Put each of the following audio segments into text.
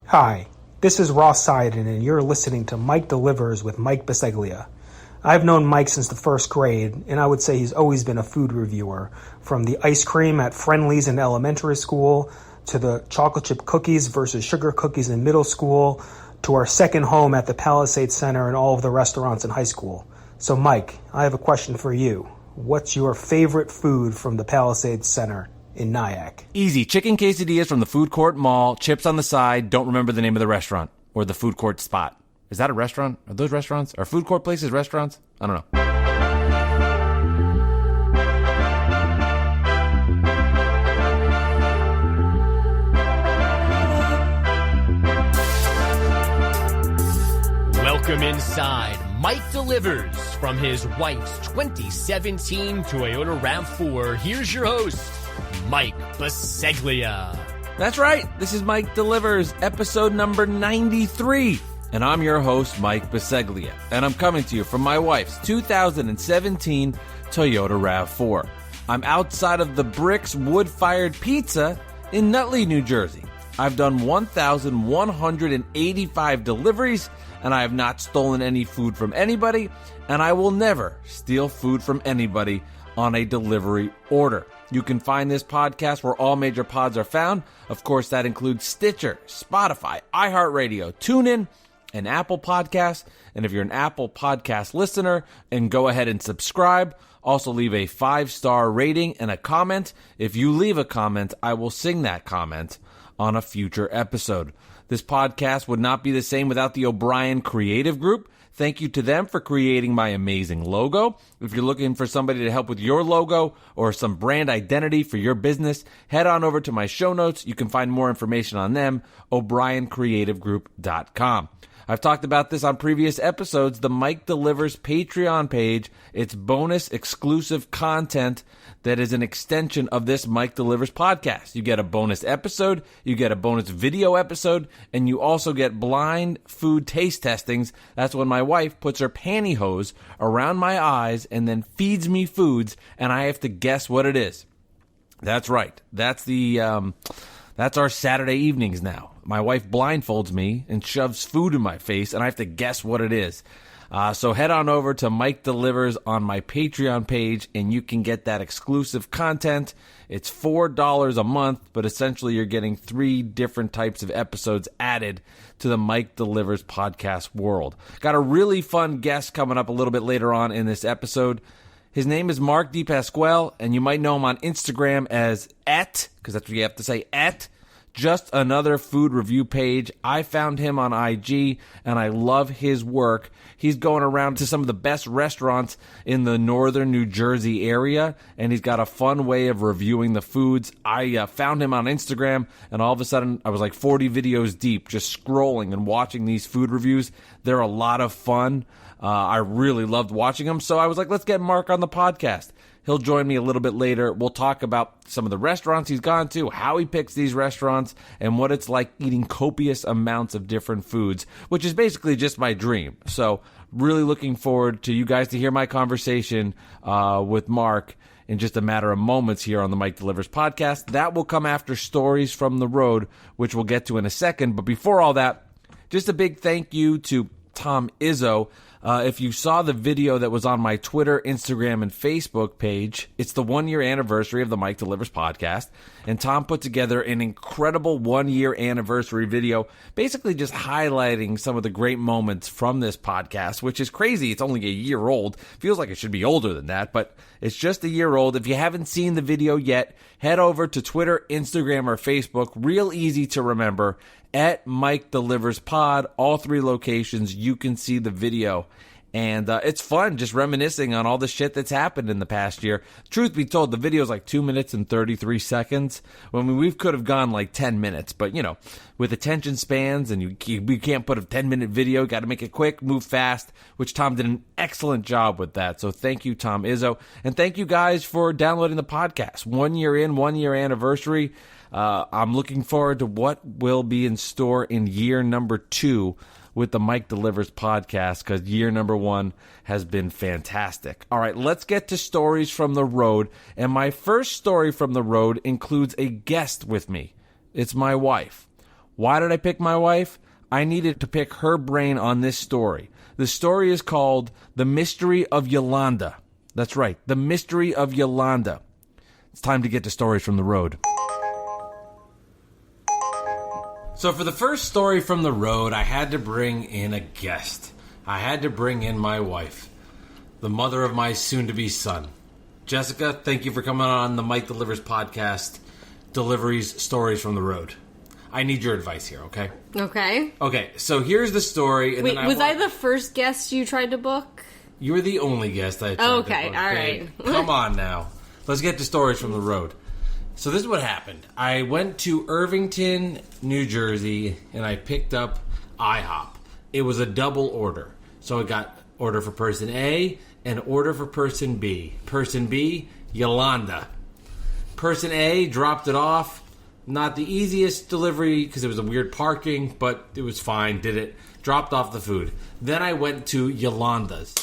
Hi, this is Ross Seiden, and you're listening to Mike Delivers with Mike Biseglia. I've known Mike since the first grade, and I would say he's always been a food reviewer, from the ice cream at Friendly's in elementary school, to the chocolate chip cookies versus sugar cookies in middle school, to our second home at the Palisades Center and all of the restaurants in high school. So Mike, I have a question for you. What's your favorite food from the Palisades Center in Nyack? Easy. Chicken quesadillas from the food court mall, chips on the side, don't remember the name of the restaurant or the food court spot. Is that a restaurant? Are those restaurants? Are food court places restaurants? I don't know. Welcome inside Mike Delivers from his wife's 2017 Toyota RAV4. Here's your host, Mike Biseglia. That's right. This is Mike Delivers, episode number 93. And I'm your host, Mike Biseglia. And I'm coming to you from my wife's 2017 Toyota RAV4. I'm outside of the Bricks wood-fired pizza in Nutley, New Jersey. I've done 1,185 deliveries, and I have not stolen any food from anybody, and I will never steal food from anybody on a delivery order. You can find this podcast where all major pods are found. Of course, that includes Stitcher, Spotify, iHeartRadio, TuneIn, and Apple Podcasts. And if you're an Apple Podcast listener, and go ahead and subscribe. Also leave a 5-star rating and a comment. If you leave a comment, I will sing that comment on a future episode. This podcast would not be the same without the O'Brien Creative Group. Thank you to them for creating my amazing logo. If you're looking for somebody to help with your logo or some brand identity for your business, head on over to my show notes. You can find more information on them, o'briencreativegroup.com. I've talked about this on previous episodes, the Mike Delivers Patreon page. It's bonus exclusive content that is an extension of this Mike Delivers podcast. You get a bonus episode, you get a bonus video episode, and you also get blind food taste testings. That's when my wife puts her pantyhose around my eyes and then feeds me foods, and I have to guess what it is. That's right. That's our Saturday evenings now. My wife blindfolds me and shoves food in my face, and I have to guess what it is. So head on over to Mike Delivers on my Patreon page, and you can get that exclusive content. It's $4 a month, but essentially you're getting 3 different types of episodes added to the Mike Delivers podcast world. Got a really fun guest coming up a little bit later on in this episode. His name is Mark DePasquale, and you might know him on Instagram as because that's what you have to say, Just Another Food Review page. I found him on IG, and I love his work. He's going around to some of the best restaurants in the northern New Jersey area, and he's got a fun way of reviewing the foods. I found him on Instagram, and all of a sudden, I was like 40 videos deep, just scrolling and watching these food reviews. They're a lot of fun. I really loved watching them, so I was like, let's get Mark on the podcast. He'll join me a little bit later. We'll talk about some of the restaurants he's gone to, how he picks these restaurants, and what it's like eating copious amounts of different foods, which is basically just my dream. So really looking forward to you guys to hear my conversation with Mark in just a matter of moments here on the Mike Delivers podcast. That will come after Stories from the Road, which we'll get to in a second. But before all that, just a big thank you to Tom Izzo. If you saw the video that was on my Twitter, Instagram, and Facebook page, it's the 1-year anniversary of the Mike Delivers podcast, and Tom put together an incredible 1-year anniversary video, basically just highlighting some of the great moments from this podcast, which is crazy. It's only a year old. Feels like it should be older than that, but it's just a year old. If you haven't seen the video yet, head over to Twitter, Instagram, or Facebook. Real easy to remember. At Mike Delivers Pod, all 3 locations, you can see the video. And it's fun just reminiscing on all the shit that's happened in the past year. Truth be told, the video is like 2 minutes and 33 seconds. I mean, we could have gone like 10 minutes. But, you know, with attention spans and we can't put a 10-minute video. Got to make it quick, move fast, which Tom did an excellent job with that. So thank you, Tom Izzo. And thank you guys for downloading the podcast. 1 year in, 1-year anniversary. I'm looking forward to what will be in store in year number 2 with the Mike Delivers podcast, because year number 1 has been fantastic. All right, let's get to stories from the road. And my first story from the road includes a guest with me. It's my wife. Why did I pick my wife? I needed to pick her brain on this story. The story is called The Mystery of Yolanda. That's right, The Mystery of Yolanda. It's time to get to stories from the road. So for the first story from the road, I had to bring in a guest. I had to bring in my wife, the mother of my soon-to-be son. Jessica, thank you for coming on the Mike Delivers podcast, Deliveries, Stories from the Road. I need your advice here, okay? Okay. Okay, so here's the story. And Wait, then was I the first guest you tried to book? You were the only guest I tried to book. Okay, all right. Come on now. Let's get to stories from the road. So this is what happened. I went to Irvington, New Jersey, and I picked up IHOP. It was a double order. So I got order for person A and order for person B. Person B, Yolanda. Person A dropped it off. Not the easiest delivery because it was a weird parking, but it was fine. Did it. Dropped off the food. Then I went to Yolanda's.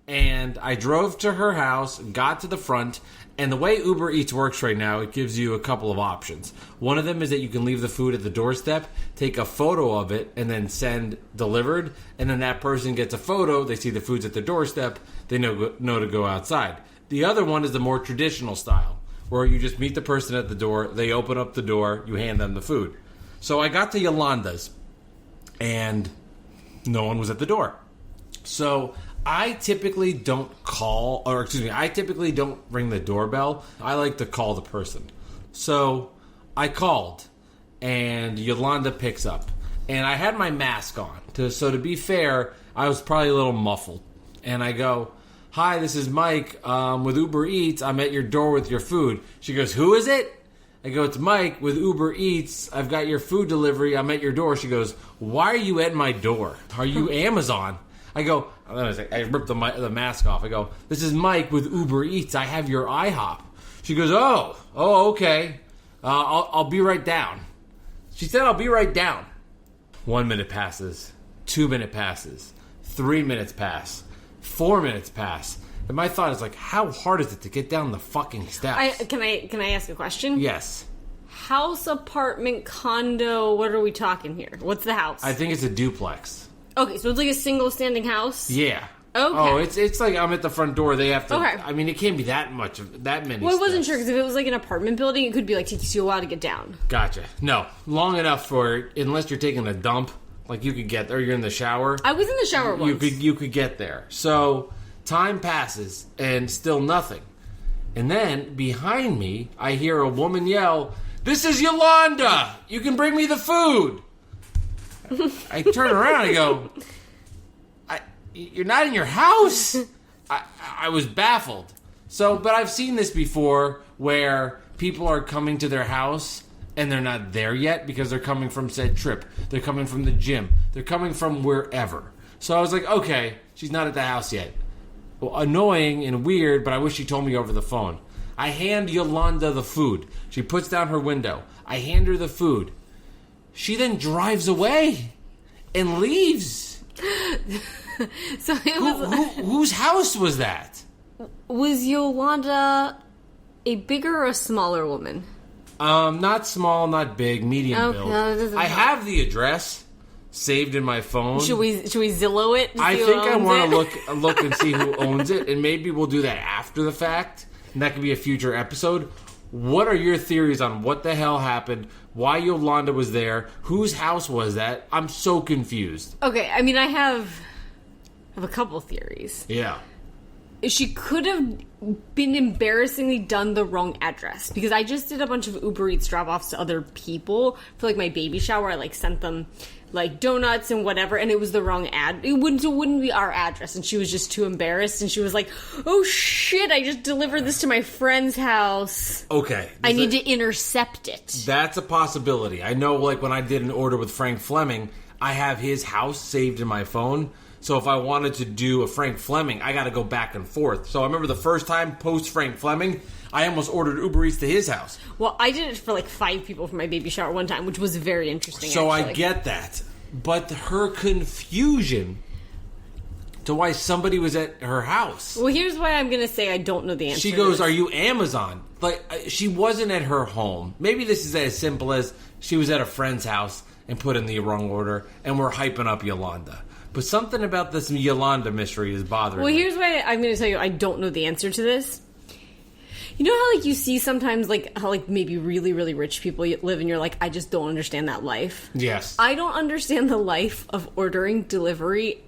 And I drove to her house, got to the front, and the way Uber Eats works right now, it gives you a couple of options. One of them is that you can leave the food at the doorstep, take a photo of it, and then send delivered, and then that person gets a photo, they see the food's at the doorstep, they know to go outside. The other one is the more traditional style, where you just meet the person at the door, they open up the door, you hand them the food. So I got to Yolanda's, and no one was at the door. So I typically don't I typically don't ring the doorbell. I like to call the person. So I called, and Yolanda picks up. And I had my mask on. So to be fair, I was probably a little muffled. And I go, "Hi, this is Mike with Uber Eats. I'm at your door with your food." She goes, "Who is it?" I go, "It's Mike with Uber Eats. I've got your food delivery. I'm at your door." She goes, "Why are you at my door? Are you Amazon?" I go, I ripped the mask off. I go, "This is Mike with Uber Eats. I have your IHOP." She goes, oh, okay. I'll be right down. She said, "I'll be right down." 1 minute passes. 2 minutes passes. 3 minutes pass. 4 minutes pass. And my thought is like, how hard is it to get down the fucking steps? Can I ask a question? Yes. House, apartment, condo, what are we talking here? What's the house? I think it's a duplex. Okay, so it's like a single standing house? Yeah. Okay. Oh, it's like I'm at the front door. They have to. Okay. I mean, it can't be that many. Well, I wasn't steps. sure because if it was like an apartment building, it could be like takes you a while to get down. Gotcha. No, long enough for unless you're taking a dump, like you could get there. You're in the shower. I was in the shower once. You could get there. So time passes and still nothing. And then behind me, I hear a woman yell, "This is Yolanda! You can bring me the food!" I turn around and go, "You're not in your house?" I was baffled. So, but I've seen this before where people are coming to their house and they're not there yet because they're coming from said trip. They're coming from the gym. They're coming from wherever. So I was like, okay, she's not at the house yet. Well, annoying and weird, but I wish she told me over the phone. I hand Yolanda the food. She puts down her window. I hand her the food. She then drives away and leaves. So it was. Whose house was that? Was Yolanda a bigger or a smaller woman? Not small, not big, medium build. I have the address saved in my phone. Should we Zillow it? I think I want to look and see who owns it, and maybe we'll do that after the fact, and that could be a future episode. What are your theories on what the hell happened? Why Yolanda was there? Whose house was that? I'm so confused. Okay, I mean, I have a couple theories. Yeah. She could have been embarrassingly done the wrong address because I just did a bunch of Uber Eats drop-offs to other people for like my baby shower. I like sent them like donuts and whatever, and it was the wrong it wouldn't be our address, and she was just too embarrassed, and she was like, "Oh shit, I just delivered this to my friend's house. Okay. I need to intercept it." That's a possibility. I know, like, when I did an order with Frank Fleming, I have his house saved in my phone. So if I wanted to do a Frank Fleming, I got to go back and forth. So I remember the first time post Frank Fleming, I almost ordered Uber Eats to his house. Well, I did it for like 5 people for my baby shower one time, which was very interesting. So actually. I get that. But her confusion to why somebody was at her house. Well, here's why I'm going to say I don't know the answer. She goes, "Are you Amazon?" Like, she wasn't at her home. Maybe this is as simple as she was at a friend's house and put in the wrong order, and we're hyping up Yolanda. But something about this Yolanda mystery is bothering me. Well, here's why I'm going to tell you I don't know the answer to this. You know how, like, you see sometimes, like, how, like, maybe really, really rich people live and you're like, I just don't understand that life? Yes. I don't understand the life of ordering delivery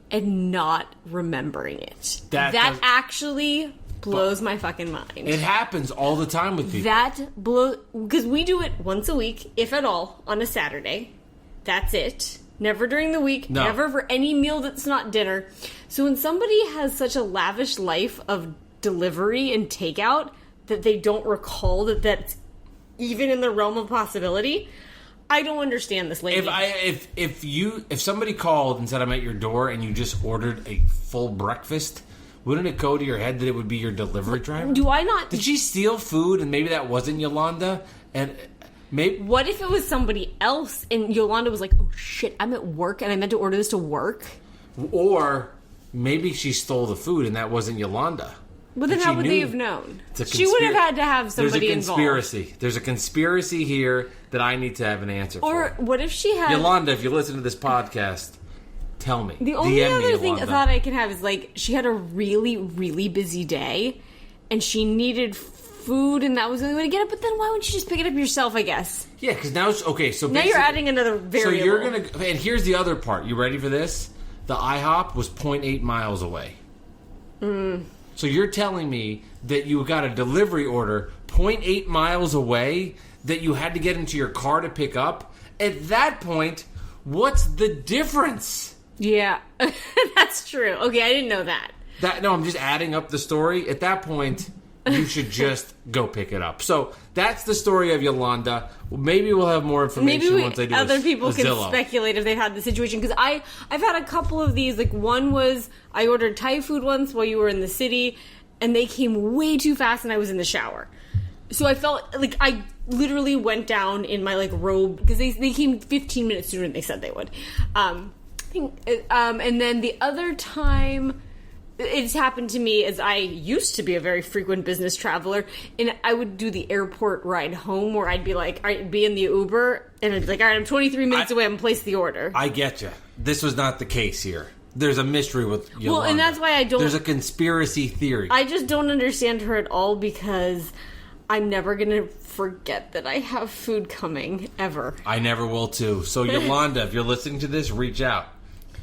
and not remembering it. That actually blows my fucking mind. It happens all the time with people. That blows... Because we do it once a week, if at all, on a Saturday. That's it. Never during the week. No. Never for any meal that's not dinner. So when somebody has such a lavish life of delivery and takeout that they don't recall that's even in the realm of possibility, I don't understand this lady. If somebody called and said I'm at your door and you just ordered a full breakfast, wouldn't it go to your head that it would be your delivery driver? Do I not? Did she steal food and maybe that wasn't Yolanda? And maybe what if it was somebody else and Yolanda was like, "Oh shit, I'm at work and I meant to order this to work." Or maybe she stole the food and that wasn't Yolanda. But then how would they have known? She would have had to have somebody involved. There's a conspiracy here that I need to have an answer for. Or what if she had... Yolanda, if you listen to this podcast, tell me. The only other thought I can have is, like, she had a really, really busy day, and she needed food, and that was the only way to get it. But then why wouldn't you just pick it up yourself, I guess? Yeah, because now... Okay, so now you're adding another variable. So you're going to... And here's the other part. You ready for this? The IHOP was 0.8 miles away. So you're telling me that you got a delivery order 0.8 miles away that you had to get into your car to pick up? At that point, what's the difference? Yeah, that's true. Okay, I didn't know that. No, I'm just adding up the story. At that point, you should just go pick it up. So that's the story of Yolanda. Maybe we'll have more information once I do other people can Zillow. Speculate if they've had the situation. Because I've had a couple of these. Like, one was I ordered Thai food once while you were in the city, and they came way too fast, and I was in the shower. So I felt like I literally went down in my, like, robe because they came 15 minutes sooner than they said they would. And then the other time it's happened to me is I used to be a very frequent business traveler, and I would do the airport ride home where I'd be in the Uber, and I'd be like, all right, I'm 23 minutes away, I'm going to place the order. I get you. This was not the case here. There's a mystery with Yolanda. Well, and that's why I don't... There's a conspiracy theory. I just don't understand her at all because I'm never going to forget that I have food coming, ever. I never will, too. So, Yolanda, if you're listening to this, reach out.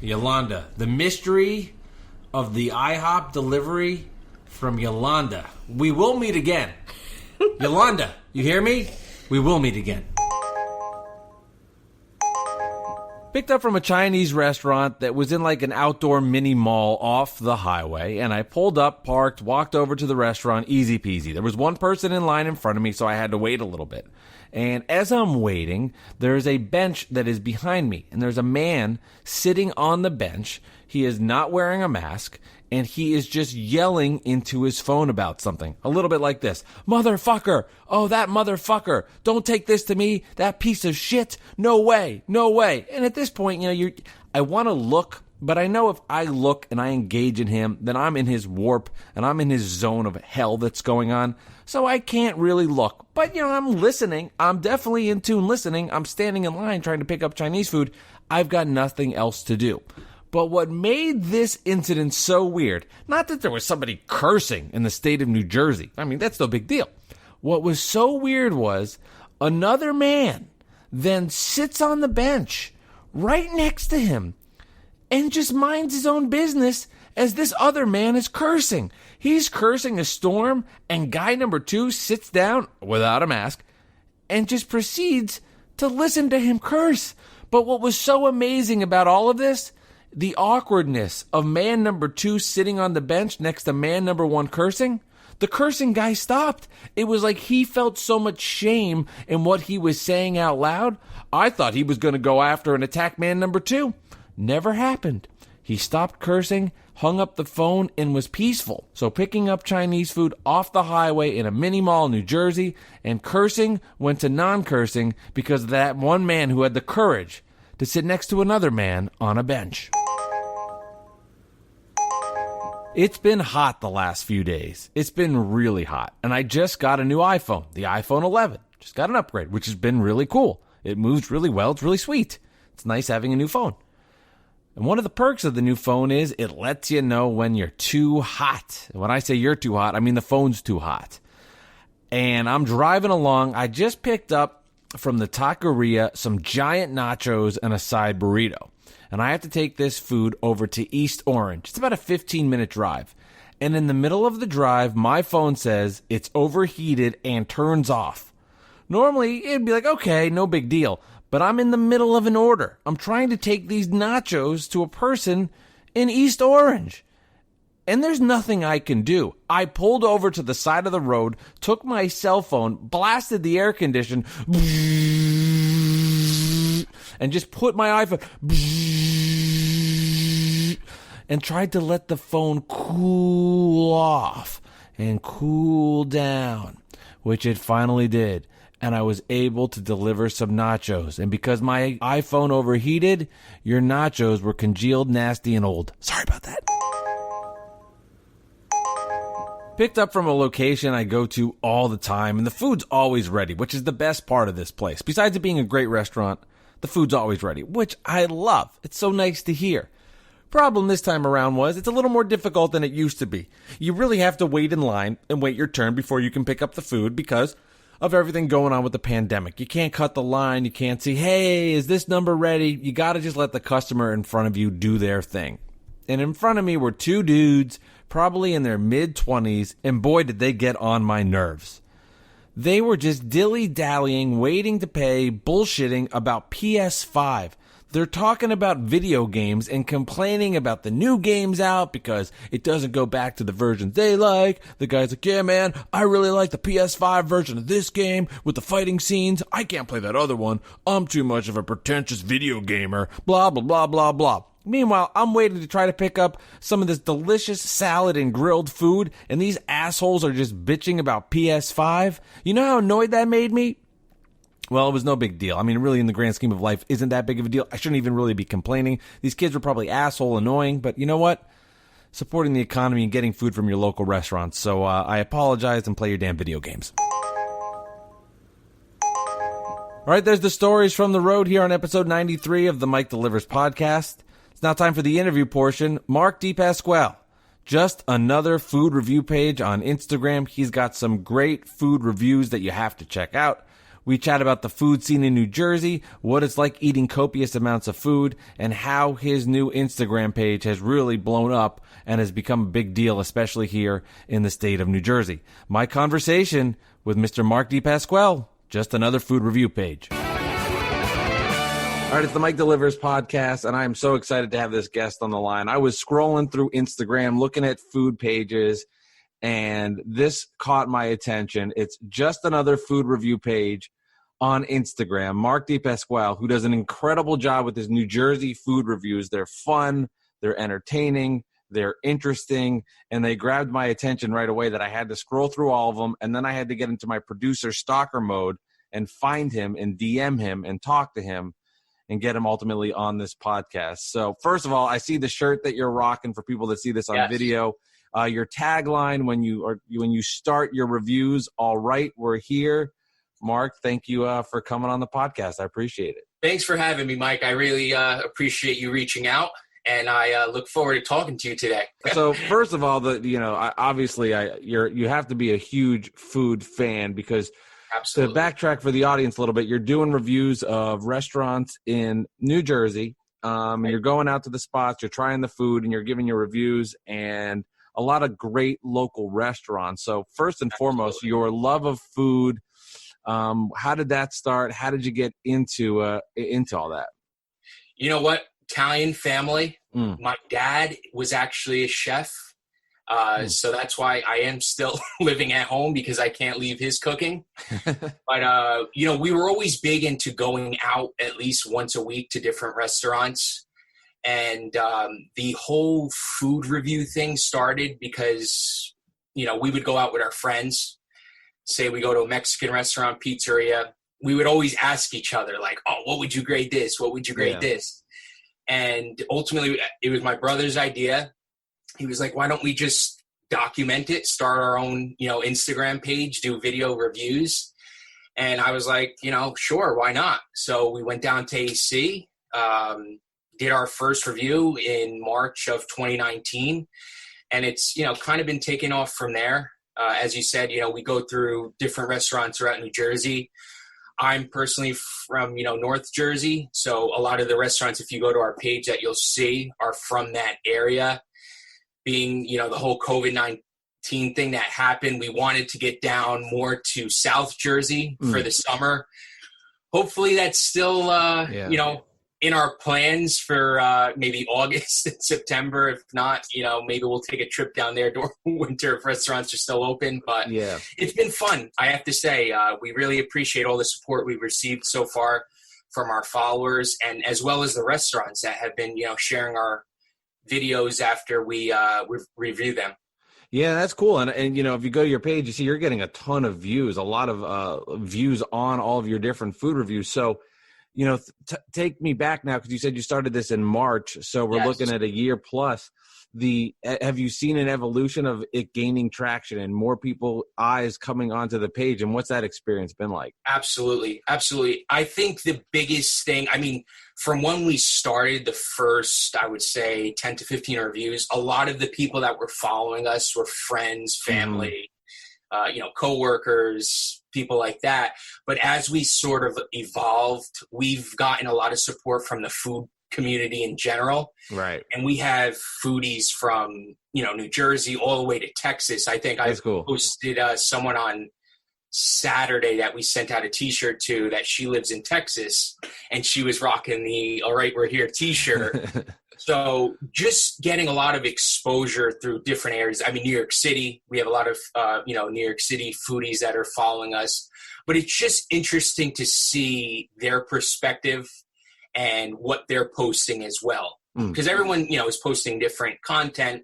Yolanda, the mystery of the IHOP delivery from Yolanda. We will meet again. Yolanda, you hear me? We will meet again. Picked up from a Chinese restaurant that was in like an outdoor mini mall off the highway, and I pulled up, parked, walked over to the restaurant, easy peasy. There was one person in line in front of me, so I had to wait a little bit. And as I'm waiting, there's a bench that is behind me, and there's a man sitting on the bench. He is not wearing a mask, and he is just yelling into his phone about something. A little bit like this. Motherfucker! Oh, that motherfucker! Don't take this to me! That piece of shit! No way! No way! And at this point, I want to look, but I know if I look and I engage in him, then I'm in his warp, and I'm in his zone of hell that's going on. So I can't really look. But, I'm listening. I'm definitely in tune listening. I'm standing in line trying to pick up Chinese food. I've got nothing else to do. But what made this incident so weird, not that there was somebody cursing in the state of New Jersey. I mean, that's no big deal. What was so weird was another man then sits on the bench right next to him and just minds his own business as this other man is cursing. He's cursing a storm, and guy number 2 sits down without a mask and just proceeds to listen to him curse. But what was so amazing about all of this, the awkwardness of man number 2 sitting on the bench next to man number 1 cursing, the cursing guy stopped. It was like he felt so much shame in what he was saying out loud. I thought he was going to go after and attack man number 2. Never happened. He stopped cursing, hung up the phone, and was peaceful. So picking up Chinese food off the highway in a mini mall in New Jersey, and cursing went to non-cursing because of that one man who had the courage to sit next to another man on a bench. It's been hot the last few days. It's been really hot. And I just got a new iPhone, the iPhone 11. Just got an upgrade, which has been really cool. It moves really well. It's really sweet. It's nice having a new phone. And one of the perks of the new phone is it lets you know when you're too hot. When I say you're too hot, I mean the phone's too hot. And I'm driving along. I just picked up from the taqueria some giant nachos and a side burrito. And I have to take this food over to East Orange. It's about a 15-minute drive. And in the middle of the drive, my phone says it's overheated and turns off. Normally, it'd be like, okay, no big deal. But I'm in the middle of an order. I'm trying to take these nachos to a person in East Orange. And there's nothing I can do. I pulled over to the side of the road, took my cell phone, blasted the air condition, and just put my iPhone and tried to let the phone cool off and cool down, which it finally did. And I was able to deliver some nachos. And because my iPhone overheated, your nachos were congealed, nasty, and old. Sorry about that. Picked up from a location I go to all the time, and the food's always ready, which is the best part of this place. Besides it being a great restaurant, the food's always ready, which I love. It's so nice to hear. Problem this time around was it's a little more difficult than it used to be. You really have to wait in line and wait your turn before you can pick up the food because of everything going on with the pandemic. You can't cut the line. You can't see, hey, is this number ready? You got to just let the customer in front of you do their thing. And in front of me were two dudes, probably in their mid-20s, and boy, did they get on my nerves. They were just dilly-dallying, waiting to pay, bullshitting about PS5. They're talking about video games and complaining about the new games out because it doesn't go back to the versions they like. The guy's like, yeah, man, I really like the PS5 version of this game with the fighting scenes. I can't play that other one. I'm too much of a pretentious video gamer. Blah, blah, blah, blah, blah. Meanwhile, I'm waiting to try to pick up some of this delicious salad and grilled food, and these assholes are just bitching about PS5. You know how annoyed that made me? Well, it was no big deal. I mean, really, in the grand scheme of life, isn't that big of a deal. I shouldn't even really be complaining. These kids were probably asshole annoying, but you know what? Supporting the economy and getting food from your local restaurants. So I apologize and play your damn video games. All right, there's the stories from the road here on episode 93 of the Mike Delivers podcast. It's now time for the interview portion. Mark DePasquale, just another food review page on Instagram. He's got some great food reviews that you have to check out. We chat about the food scene in New Jersey, what it's like eating copious amounts of food, and how his new Instagram page has really blown up and has become a big deal, especially here in the state of New Jersey. My conversation with Mr. Mark DePasquale, just another food review page. All right, it's the Mike Delivers podcast, and I am so excited to have this guest on the line. I was scrolling through Instagram, looking at food pages, and this caught my attention. It's just another food review page on Instagram. Mark DePasquale, who does an incredible job with his New Jersey food reviews. They're fun, they're entertaining, they're interesting, and they grabbed my attention right away that I had to scroll through all of them, and then I had to get into my producer stalker mode and find him and DM him and talk to him and get him ultimately on this podcast. So first of all, I see the shirt that you're rocking for people that see this on video. Your tagline when you start your reviews, all right, we're here. Mark, thank you for coming on the podcast. I appreciate it. Thanks for having me, Mike. I really appreciate you reaching out, and I look forward to talking to you today. So first of all, obviously you have to be a huge food fan because Absolutely. To backtrack for the audience a little bit, you're doing reviews of restaurants in New Jersey. You're going out to the spots, you're trying the food, and you're giving your reviews, and a lot of great local restaurants. So first and foremost, your love of food, how did that start? How did you get into all that? You know what? Italian family. My dad was actually a chef. So that's why I am still living at home because I can't leave his cooking. But, we were always big into going out at least once a week to different restaurants. And the whole food review thing started because, we would go out with our friends. Say we go to a Mexican restaurant, pizzeria. We would always ask each other, like, oh, what would you grade this? What would you grade this? And ultimately, it was my brother's idea. He was like, why don't we just document it, start our own, Instagram page, do video reviews. And I was like, sure, why not? So we went down to AC, did our first review in March of 2019. And it's, kind of been taking off from there. As you said, we go through different restaurants throughout New Jersey. I'm personally from, North Jersey. So a lot of the restaurants, if you go to our page that you'll see, are from that area. Being, the whole COVID-19 thing that happened, we wanted to get down more to South Jersey for the summer. Hopefully that's still, in our plans for maybe August and September. If not, maybe we'll take a trip down there during winter if restaurants are still open. But it's been fun. I have to say, we really appreciate all the support we've received so far from our followers, and as well as the restaurants that have been, sharing our videos after we review them. Yeah, that's cool. And if you go to your page, you see you're getting a ton of views, a lot of views on all of your different food reviews. So, take me back now, because you said you started this in March. So we're looking at a year plus. Have you seen an evolution of it gaining traction and more people eyes coming onto the page? And what's that experience been like? Absolutely. Absolutely. I think the biggest thing, from when we started the first, I would say 10 to 15 reviews, a lot of the people that were following us were friends, family, coworkers, people like that. But as we sort of evolved, we've gotten a lot of support from the food community in general. Right. And we have foodies from, New Jersey all the way to Texas. I think I posted someone on Saturday that we sent out a t-shirt to that she lives in Texas, and she was rocking the "All right, we're here" t-shirt. So just getting a lot of exposure through different areas. New York City, we have a lot of, New York City foodies that are following us, but it's just interesting to see their perspective and what they're posting as well. Because everyone, is posting different content.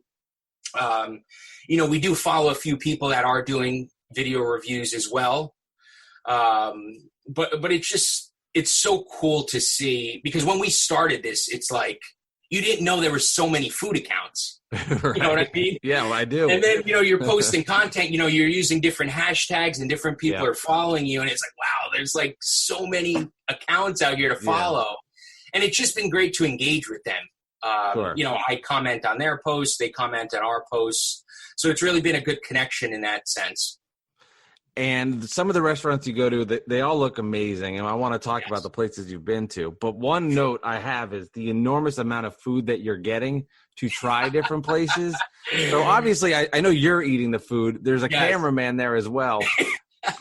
We do follow a few people that are doing video reviews as well. But it's so cool to see, because when we started this, it's like, you didn't know there were so many food accounts. Right. You know what I mean? Yeah, well, I do. And then, you're posting content, you're using different hashtags and different people are following you. And it's like, wow, there's like so many accounts out here to follow. Yeah. And it's just been great to engage with them. Sure. I comment on their posts, they comment on our posts. So it's really been a good connection in that sense. And some of the restaurants you go to, they all look amazing. And I want to talk about the places you've been to. But one note I have is the enormous amount of food that you're getting to try different places. So obviously, I know you're eating the food. There's a cameraman there as well.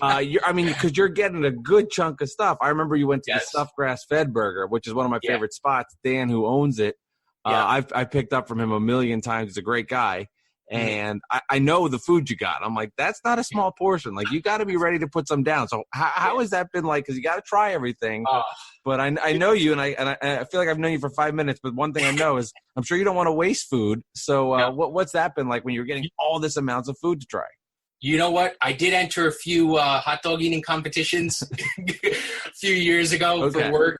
Because you're getting a good chunk of stuff. I remember you went to the Stuffed Grass Fed Burger, which is one of my favorite spots. Dan, who owns it, I've picked up from him a million times. He's a great guy. And I know the food you got. I'm like, that's not a small portion. Like, you got to be ready to put some down. So how has that been like? Because you got to try everything. But I know you, and I feel like I've known you for 5 minutes. But one thing I know is I'm sure you don't want to waste food. So what's that been like when you're getting all this amounts of food to try? You know what? I did enter a few hot dog eating competitions a few years ago for work.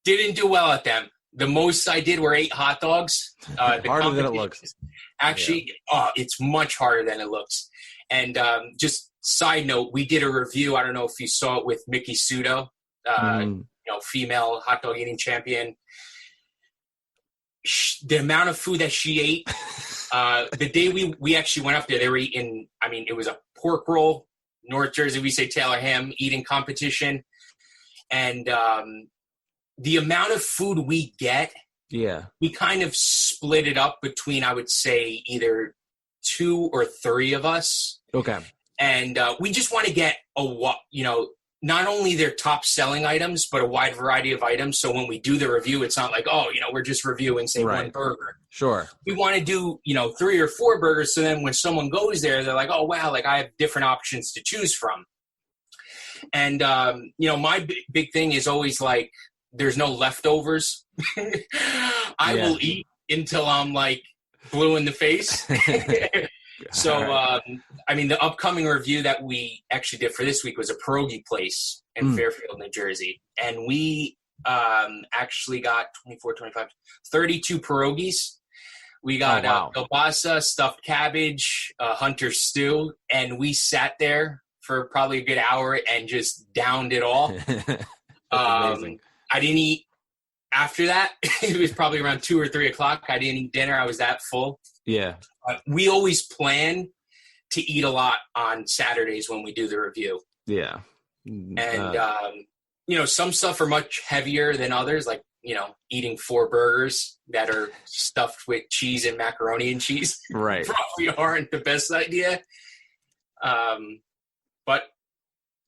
Didn't do well at them. The most I did were 8 hot dogs. Harder than it looks. Actually, it's much harder than it looks. And just side note, we did a review. I don't know if you saw it with Mickey Sudo, female hot dog eating champion. The amount of food that she ate, the day we actually went up there, they were eating, it was a pork roll, North Jersey, we say Taylor ham eating competition. And the amount of food we get, we kind of split it up between, I would say, either 2 or 3 of us. Okay. And we just want to get not only their top selling items, but a wide variety of items. So when we do the review, it's not like, we're just reviewing, say, one burger. Sure. We want to do, 3 or 4 burgers. So then when someone goes there, they're like, oh, wow, like I have different options to choose from. And, my big thing is always like, there's no leftovers. I will eat until I'm like blue in the face. So, the upcoming review that we actually did for this week was a pierogi place in Fairfield, New Jersey. And we actually got 32 pierogies. We got kielbasa, stuffed cabbage, hunter stew. And we sat there for probably a good hour and just downed it all. Amazing. I didn't eat after that. It was probably around 2 or 3 o'clock. I didn't eat dinner. I was that full. Yeah. We always plan to eat a lot on Saturdays when we do the review. Yeah. And, some stuff are much heavier than others, like, eating 4 burgers that are stuffed with cheese and macaroni and cheese. Right. Probably aren't the best idea. But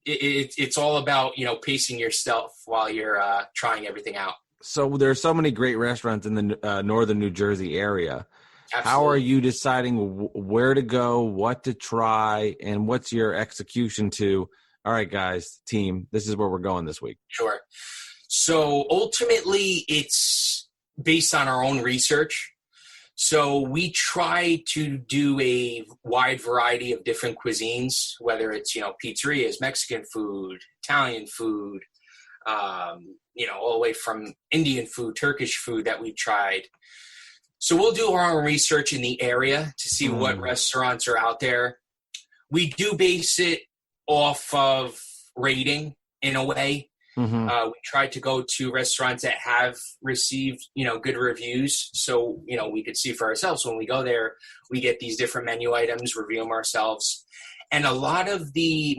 it's all about, pacing yourself while you're trying everything out. So there's so many great restaurants in the northern New Jersey area. Absolutely. How are you deciding where to go, what to try, and what's your execution to, all right, guys, team, this is where we're going this week? Sure. So ultimately, it's based on our own research. So we try to do a wide variety of different cuisines, whether it's, pizzerias, Mexican food, Italian food, all the way from Indian food, Turkish food that we've tried. So we'll do our own research in the area to see what restaurants are out there. We do base it off of rating in a way. Mm-hmm. We try to go to restaurants that have received, good reviews. So, we could see for ourselves when we go there, we get these different menu items, review them ourselves. And a lot of the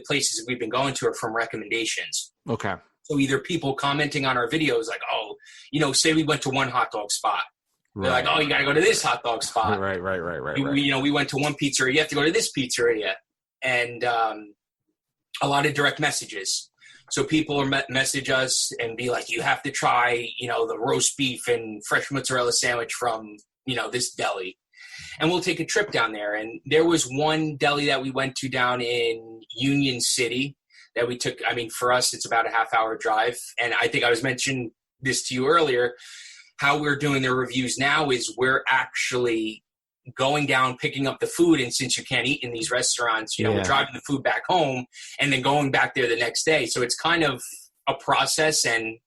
places we've been going to are from recommendations. Okay. So either people commenting on our videos like, say we went to one hot dog spot. They're like, you got to go to this hot dog spot. Right. We went to one pizzeria. You have to go to this pizzeria. And a lot of direct messages. So people message us and be like, you have to try, the roast beef and fresh mozzarella sandwich from, this deli. And we'll take a trip down there. And there was one deli that we went to down in Union City that we took. I mean, for us, it's about a half-hour drive. And I think I was mentioning this to you earlier. How we're doing the reviews now is we're actually going down, picking up the food. And since you can't eat in these restaurants, we're driving the food back home and then going back there the next day. So it's kind of a process and,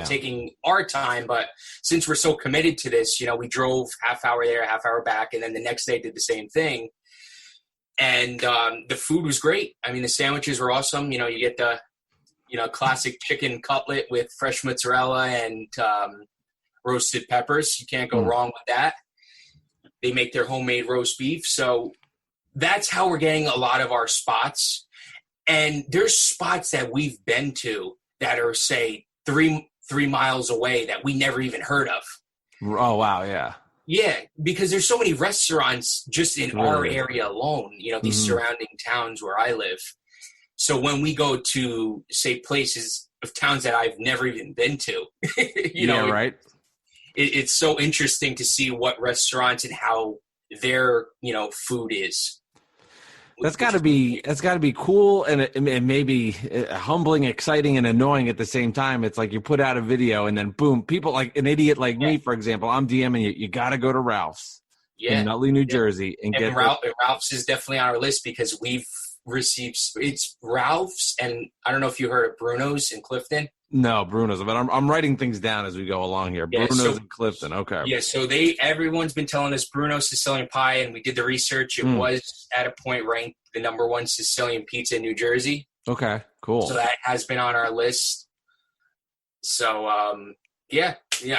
taking our time. But since we're so committed to this, we drove half hour there, half hour back. And then the next day did the same thing. And the food was great. I mean, the sandwiches were awesome. You get the, classic chicken cutlet with fresh mozzarella and roasted peppers. You can't go wrong with that. They make their homemade roast beef. So that's how we're getting a lot of our spots. And there's spots that we've been to that are, say, three miles away that we never even heard of. Oh, wow. Yeah. Yeah, because there's so many restaurants just in our area alone, these surrounding towns where I live. So when we go to, say, places of towns that I've never even been to, right. It's so interesting to see what restaurants and how their, food is. That's got to be cool and maybe humbling, exciting, and annoying at the same time. It's like you put out a video and then boom, people like an idiot like me, for example, I'm DMing you. You got to go to Ralph's in Nutley, New Jersey, and get Ralph's is definitely on our list because we've received it's Ralph's, and I don't know if you heard of Bruno's in Clifton. No, Bruno's, but I'm writing things down as we go along here. Yeah, Bruno's in Clifton, okay. Yeah, so everyone's been telling us Bruno's Sicilian pie, and we did the research. It was at a point ranked the number 1 Sicilian pizza in New Jersey. Okay, cool. So that has been on our list. So, I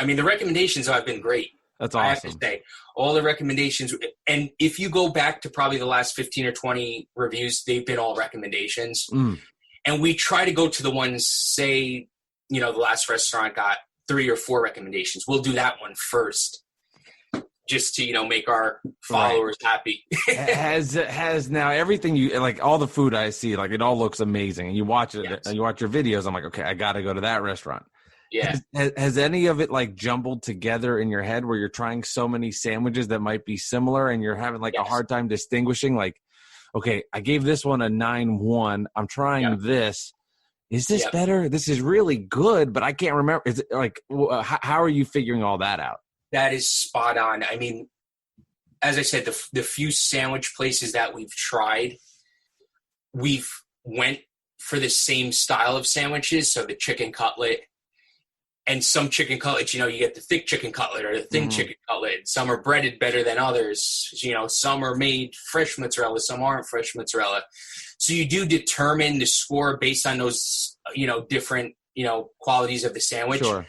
mean, the recommendations have been great. That's awesome. I have to say, all the recommendations, and if you go back to probably the last 15 or 20 reviews, they've been all recommendations. And we try to go to the ones, say, the last restaurant got 3 or 4 recommendations. We'll do that one first just to, make our followers happy. has now everything you like, all the food I see, like it all looks amazing. And you watch it and you watch your videos. I'm like, okay, I got to go to that restaurant. Yeah. Has any of it like jumbled together in your head where you're trying so many sandwiches that might be similar and you're having like a hard time distinguishing? Like, okay, I gave this one a 9.1. I'm trying this. Is this better? This is really good, but I can't remember. Is it like, how are you figuring all that out? That is spot on. I mean, as I said, the few sandwich places that we've tried, we've went for the same style of sandwiches. So the chicken cutlet, And some chicken cutlets, you get the thick chicken cutlet or the thin chicken cutlet. Some are breaded better than others. Some are made fresh mozzarella, some aren't fresh mozzarella. So you do determine the score based on those, different, qualities of the sandwich. Sure.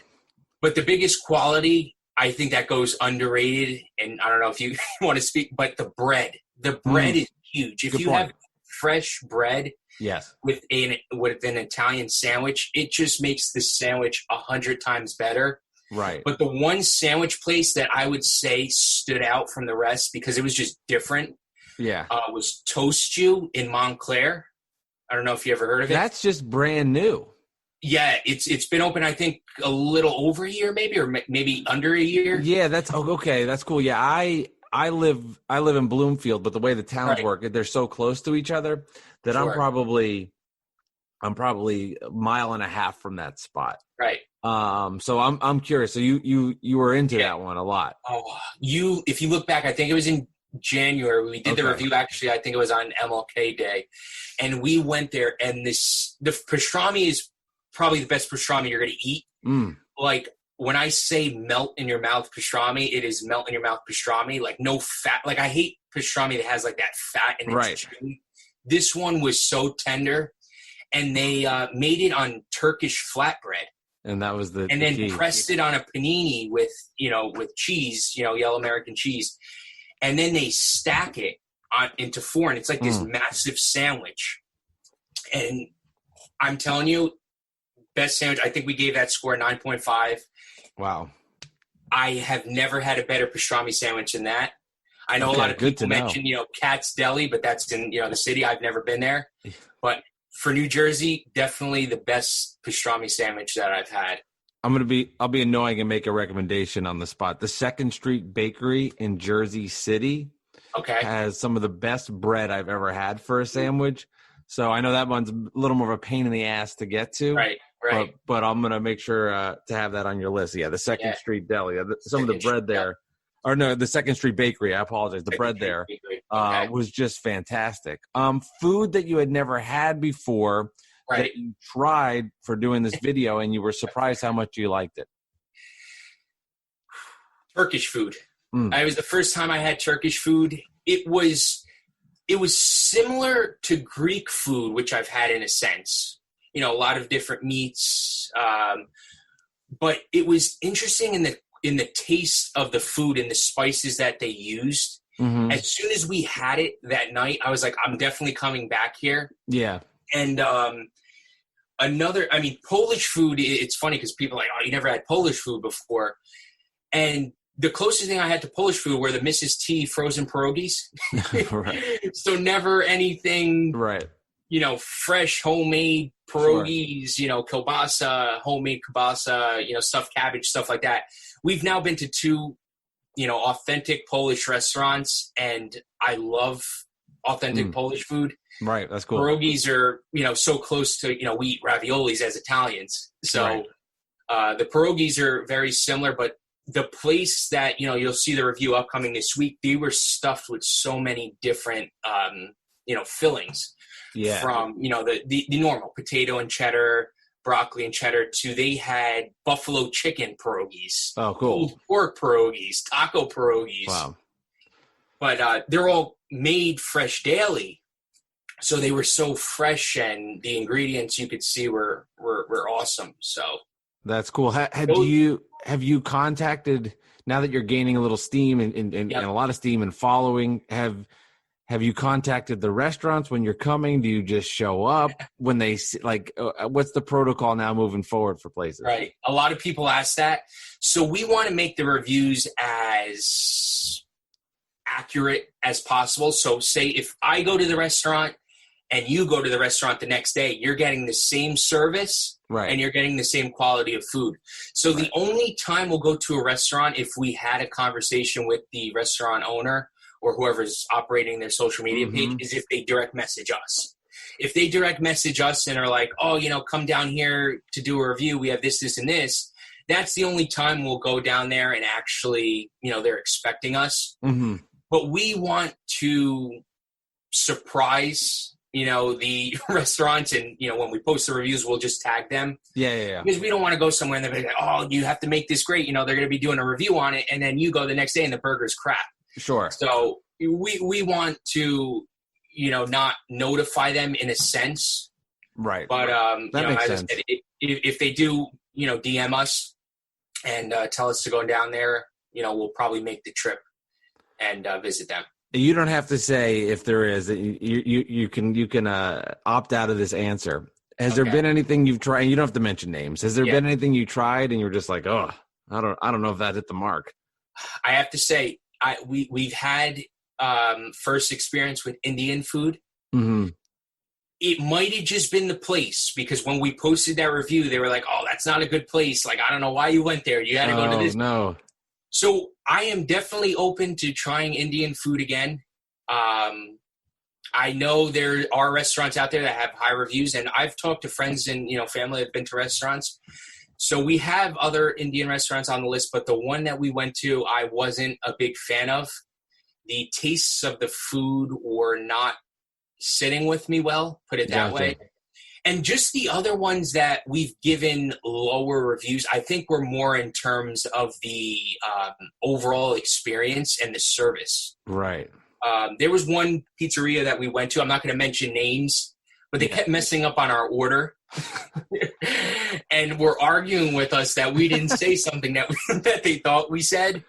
But the biggest quality, I think that goes underrated, and I don't know if you want to speak, but the bread. The bread is huge. If you have fresh bread yes, with an Italian sandwich, it just makes the sandwich 100 times better. Right. But the one sandwich place that I would say stood out from the rest because it was just different was Toast You in Montclair. I don't know if you ever heard of it. That's just brand new. Yeah, it's been open, I think, a little over a year, maybe, or maybe under a year. Yeah, that's okay. That's cool. Yeah, I live in Bloomfield, but the way the towns work, they're so close to each other that I'm probably a mile and a half from that spot. Right. So I'm curious. So you were into that one a lot. Oh, if you look back, I think it was in January. We did the review. Actually, I think it was on MLK Day, and we went there. And the pastrami is probably the best pastrami you're going to eat. Like when I say melt in your mouth pastrami, it is melt in your mouth pastrami. Like no fat. Like I hate pastrami that has like that fat in its chewy. This one was so tender, and they made it on Turkish flatbread. And that was and then key. Pressed it on a panini with cheese, yellow American cheese. And then they stack it into four, and it's like this massive sandwich. And I'm telling you, best sandwich. I think we gave that score 9.5. Wow. I have never had a better pastrami sandwich than that. I know a lot of people mention, Cat's Deli, but that's in, the city. I've never been there. But for New Jersey, definitely the best pastrami sandwich that I've had. I'll be annoying and make a recommendation on the spot. The 2nd Street Bakery in Jersey City has some of the best bread I've ever had for a sandwich. So I know that one's a little more of a pain in the ass to get to. Right. But I'm going to make sure to have that on your list. Yeah, the 2nd Street Deli. Some of the bread there. Or no, the 2nd Street Bakery. I apologize. The bread there was just fantastic. Food that you had never had before that you tried for doing this video and you were surprised how much you liked it. Turkish food. It was the first time I had Turkish food. It was similar to Greek food, which I've had in a sense. A lot of different meats. But it was interesting in the taste of the food and the spices that they used. As soon as we had it that night, I was like, I'm definitely coming back here. Yeah. And Polish food, it's funny because people are like, oh, you never had Polish food before. And the closest thing I had to Polish food were the Mrs. T frozen pierogies. So never anything, fresh homemade pierogies, kielbasa, homemade kielbasa, stuffed cabbage, stuff like that. We've now been to 2, authentic Polish restaurants, and I love authentic Polish food. Right, that's cool. Pierogies are, so close to, we eat raviolis as Italians. So the pierogies are very similar, but the place that, you'll see the review upcoming this week, they were stuffed with so many different, fillings. Yeah. From, the normal potato and cheddar, broccoli and cheddar, to they had buffalo chicken pierogies. Oh, cool. Pork pierogies, taco pierogies. Wow. But they're all made fresh daily. So they were so fresh, and the ingredients you could see were awesome. So that's cool. Have you contacted, now that you're gaining a little steam and a lot of steam and following, have you contacted the restaurants when you're coming? Do you just show up when they what's the protocol now moving forward for places? Right. A lot of people ask that. So we want to make the reviews as accurate as possible. So say if I go to the restaurant and you go to the restaurant the next day, you're getting the same service and you're getting the same quality of food. So the only time we'll go to a restaurant if we had a conversation with the restaurant owner or whoever's operating their social media page is if they direct message us. If they direct message us and are like, oh, come down here to do a review, we have this, this, and this, that's the only time we'll go down there and actually, they're expecting us. But we want to surprise, the restaurants, and when we post the reviews, we'll just tag them. Yeah. Because we don't want to go somewhere and they're like, oh, you have to make this great. They're going to be doing a review on it, and then you go the next day and the burger's crap. Sure. So we want to, not notify them in a sense. Right. But that makes as sense. I said, if they do, DM us and tell us to go down there, we'll probably make the trip and visit them. You don't have to say if there is. You can opt out of this answer. Has there been anything you've tried? You don't have to mention names. Has there been anything you tried and you're just like, oh, I don't know if that hit the mark? I have to say, we've had first experience with Indian food. Mm-hmm. It might have just been the place, because when we posted that review, they were like, oh, that's not a good place. Like, I don't know why you went there. You got to go to this. No. So I am definitely open to trying Indian food again. I know there are restaurants out there that have high reviews, and I've talked to friends and, family that have been to restaurants. So we have other Indian restaurants on the list, but the one that we went to, I wasn't a big fan of. The tastes of the food were not sitting with me well, put it that way. And just the other ones that we've given lower reviews, I think were more in terms of the overall experience and the service. Right. There was one pizzeria that we went to. I'm not going to mention names, but they kept messing up on our order. And were arguing with us that we didn't say something that they thought we said.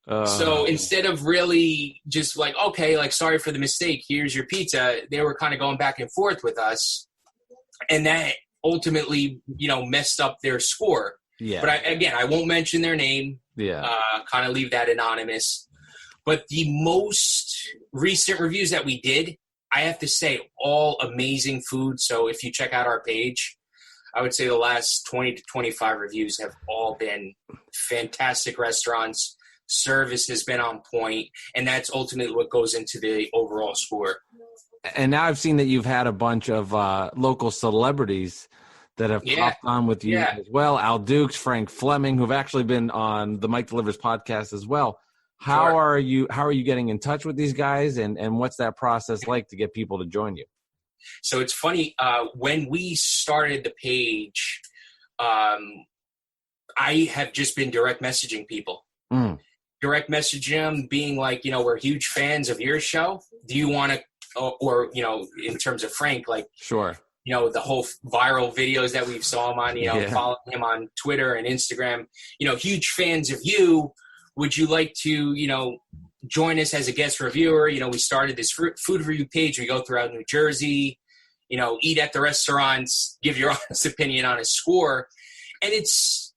So instead of really just like, okay, like, sorry for the mistake, here's your pizza, they were kind of going back and forth with us. And that ultimately, messed up their score. Yeah. But I won't mention their name. Yeah. Kind of leave that anonymous. But the most recent reviews that we did, I have to say, all amazing food. So if you check out our page, I would say the last 20 to 25 reviews have all been fantastic restaurants. Service has been on point, and that's ultimately what goes into the overall score. And now I've seen that you've had a bunch of local celebrities that have popped on with you as well. Al Dukes, Frank Fleming, who've actually been on the Mike Delivers podcast as well. How are you getting in touch with these guys, and what's that process like to get people to join you? So it's funny, when we started the page, I have just been direct messaging people. Direct messaging them, being like, we're huge fans of your show. Do you want to, or in terms of Frank, like, sure, the whole viral videos that we saw him on, following him on Twitter and Instagram, huge fans of you. Would you like to, join us as a guest reviewer? We started this food review page. We go throughout New Jersey, eat at the restaurants, give your honest opinion on a score. And it's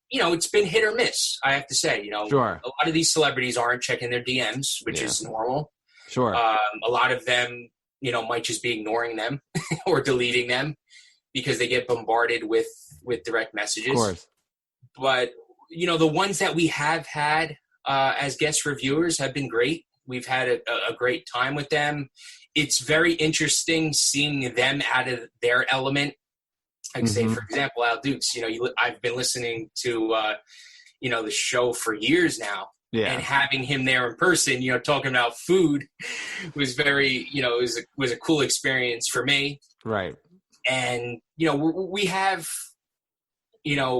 been hit or miss, I have to say. Sure. A lot of these celebrities aren't checking their DMs, which is normal. Sure. A lot of them, might just be ignoring them or deleting them because they get bombarded with direct messages. Of course. But, the ones that we have had as guest reviewers have been great. We've had a great time with them. It's very interesting seeing them out of their element. Like say, for example, Al Dukes, I've been listening to, the show for years now. Yeah. And having him there in person, talking about food was very, was a cool experience for me. Right. And, we have,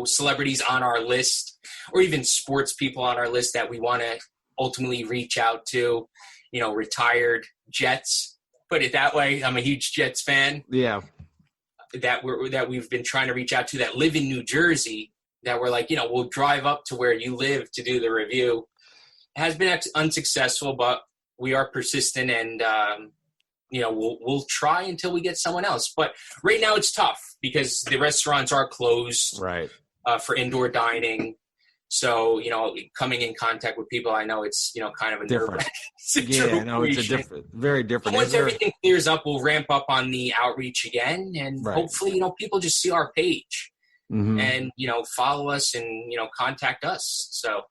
celebrities on our list, or even sports people on our list that we want to ultimately reach out to, retired Jets, put it that way. I'm a huge Jets fan. Yeah. That we've been trying to reach out to that live in New Jersey, that we're like, we'll drive up to where you live to do the review. It has been unsuccessful, but we are persistent, and we'll try until we get someone else. But right now it's tough because the restaurants are closed, right, for indoor dining. So, coming in contact with people, I know it's, kind of a different situation. Yeah, no, it's very different. Once everything clears up, we'll ramp up on the outreach again. And hopefully, people just see our page and, follow us and, contact us. So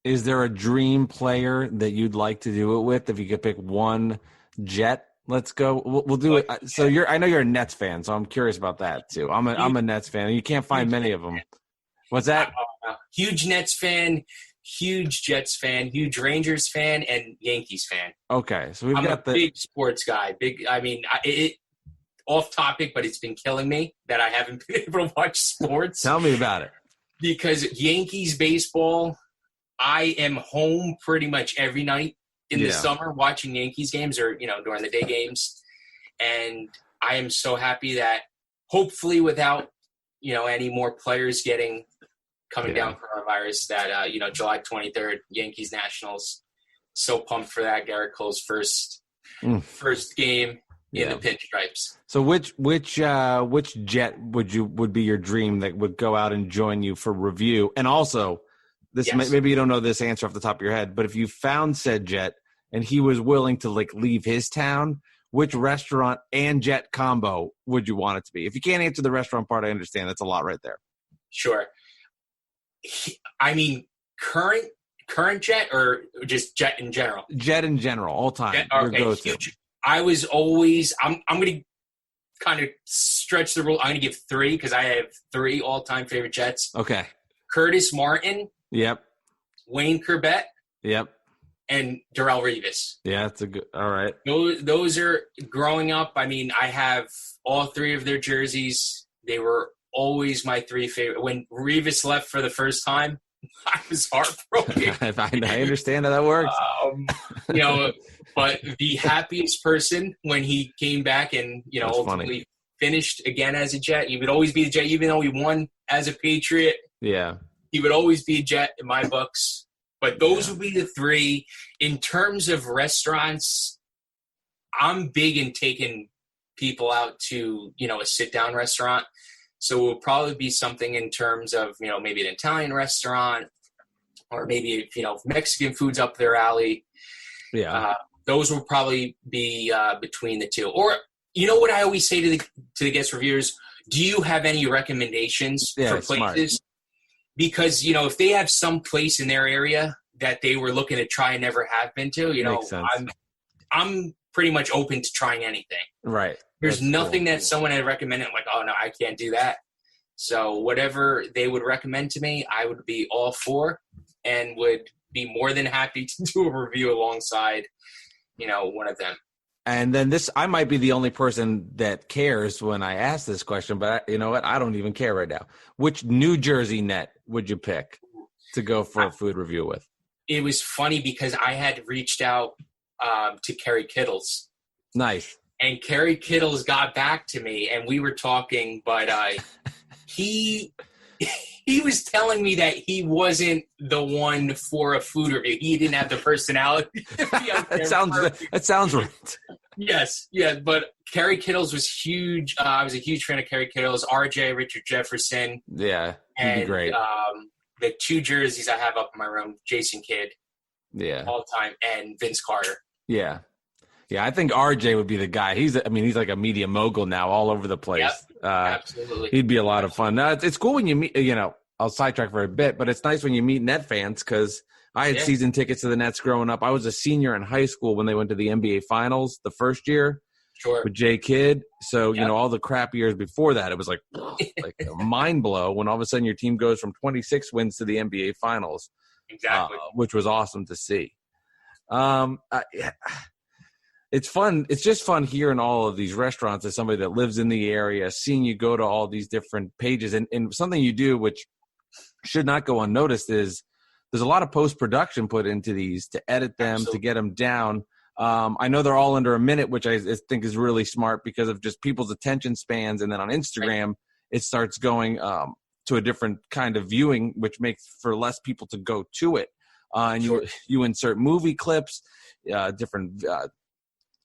is there a dream player that you'd like to do it with? If you could pick one Jet, let's go. We'll do it. So I know you're a Nets fan, so I'm curious about that too. I'm a Nets fan. You can't find many of them. What's that? Huge Nets fan, huge Jets fan, huge Rangers fan, and Yankees fan. Okay, so I'm a big sports guy. off topic, but it's been killing me that I haven't been able to watch sports. Tell me about it. Because Yankees baseball, I am home pretty much every night in the summer watching Yankees games or, during the day games. And I am so happy that hopefully without, any more players coming down coronavirus that, July 23rd, Yankees Nationals. So pumped for that. Garrett Cole's first game in the pinstripes. So which jet would be your dream that would go out and join you for review? And also, maybe you don't know this answer off the top of your head, but if you found said jet and he was willing to leave his town, which restaurant and jet combo would you want it to be? If you can't answer the restaurant part, I understand. That's a lot right there. Sure. I mean, current jet or just jet in general? Jet in general, all time. Okay, your go-to. Huge. I was always – I'm going to kind of stretch the rule. I'm going to give 3 because I have 3 all-time favorite jets. Okay. Curtis Martin. Yep. Wayne Corbett. Yep. And Darrell Revis. Yeah, that's a good – all right. Those are – growing up, I mean, I have all 3 of their jerseys. They were always my 3 favorite. When Revis left for the first time, I was heartbroken. I understand how that works. But the happiest person when he came back and, ultimately finished again as a Jet. He would always be a Jet, even though he won as a Patriot. Yeah. He would always be a Jet in my books. But those would be the 3. In terms of restaurants, I'm big in taking people out to, a sit-down restaurant. So it will probably be something in terms of, maybe an Italian restaurant or maybe, if Mexican food's up their alley. Yeah. Those will probably be between the 2. Or, what I always say to the guest reviewers, do you have any recommendations for places? Smart. Because, if they have some place in their area that they were looking to try and never have been to, I'm pretty much open to trying anything. Right. There's nothing that someone had recommended. I'm like, oh, no, I can't do that. So whatever they would recommend to me, I would be all for and would be more than happy to do a review alongside, one of them. And then I might be the only person that cares when I ask this question, but you know what? I don't even care right now. Which New Jersey net would you pick to go for a food review with? It was funny because I had reached out to Kerry Kittles. Nice. And Kerry Kittles got back to me, and we were talking, but he was telling me that he wasn't the one for a food review. He didn't have the personality. That sounds right. Yes, yeah, but Kerry Kittles was huge. I was a huge fan of Kerry Kittles, RJ, Richard Jefferson. Yeah, he'd be great. The 2 jerseys I have up in my room, Jason Kidd, all time, and Vince Carter. Yeah. Yeah, I think RJ would be the guy. He's like a media mogul now all over the place. Yep, absolutely. He'd be a lot of fun. Now, it's cool when you meet, I'll sidetrack for a bit, but it's nice when you meet Net fans because I had season tickets to the Nets growing up. I was a senior in high school when they went to the NBA Finals the first year with Jay Kidd. So, all the crap years before that, it was like a mind blow when all of a sudden your team goes from 26 wins to the NBA Finals. Exactly. Which was awesome to see. It's fun. It's just fun hearing all of these restaurants as somebody that lives in the area, seeing you go to all these different pages. And something you do, which should not go unnoticed, is there's a lot of post-production put into these to edit them, to get them down. I know they're all under a minute, which I think is really smart because of just people's attention spans. And then on Instagram, it starts going to a different kind of viewing, which makes for less people to go to it. And you insert movie clips, different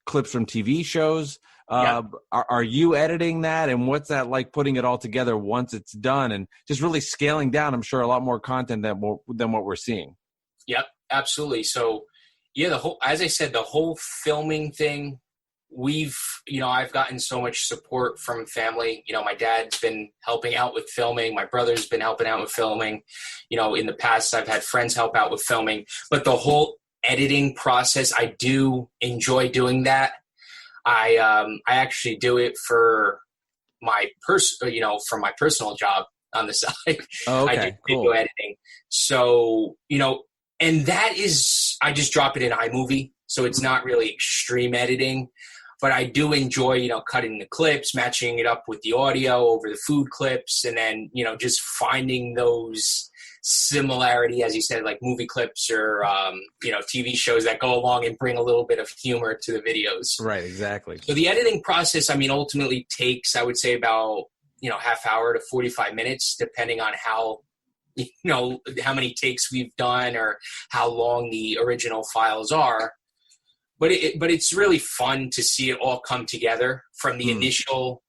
clips from TV shows. Are you editing that, and what's that like putting it all together once it's done and just really scaling down, I'm sure, a lot more content than what we're seeing? Yep, absolutely. So as I said, the whole filming thing, I've gotten so much support from family. My dad's been helping out with filming. My brother's been helping out with filming. In the past, I've had friends help out with filming, but the whole editing process, I do enjoy doing that. I actually do it for my personal job on the side. Oh, okay, I do cool. video editing. So, and that is, I just drop it in iMovie. So it's not really extreme editing. but I do enjoy, cutting the clips, matching it up with the audio over the food clips, and then, just finding those similarity, as you said, like movie clips or, TV shows that go along and bring a little bit of humor to the videos. Right, exactly. So the editing process, ultimately takes, I would say, about, half hour to 45 minutes, depending on how many takes we've done or how long the original files are. But it's really fun to see it all come together from the initial,